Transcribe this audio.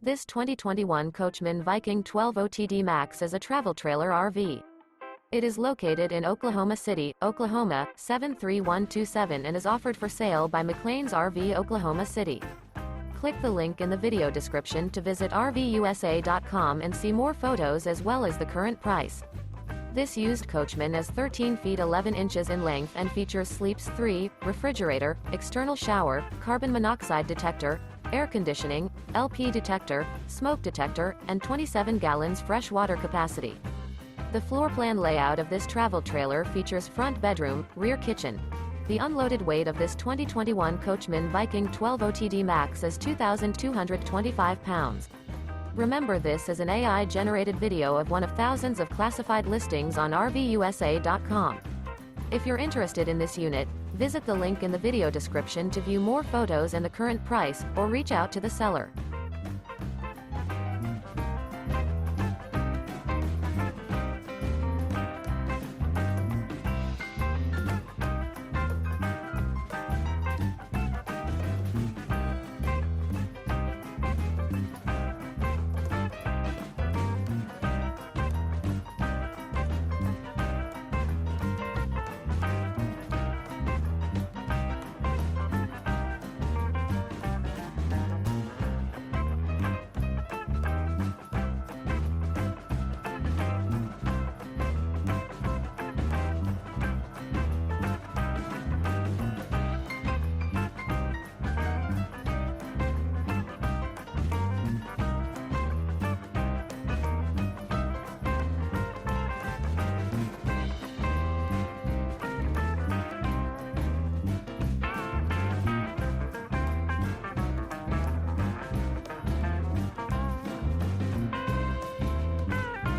This 2021 Coachmen Viking 12 OTD MAX is a travel trailer RV. It is located in Oklahoma City, Oklahoma, 73127 and is offered for sale by McClain's RV Oklahoma City. Click the link in the video description to visit RVUSA.com and see more photos as well as the current price. This used Coachman is 13 feet 11 inches in length and features sleeps 3, refrigerator, external shower, carbon monoxide detector, air conditioning, LP detector, smoke detector, and 27 gallons fresh water capacity. The floor plan layout of this travel trailer features front bedroom, rear kitchen. The unloaded weight of this 2021 Coachmen Viking 12 OTD MAX is 2,225 pounds. Remember, this is an AI-generated video of one of thousands of classified listings on RVUSA.com. If you're interested in this unit, visit the link in the video description to view more photos and the current price, or reach out to the seller.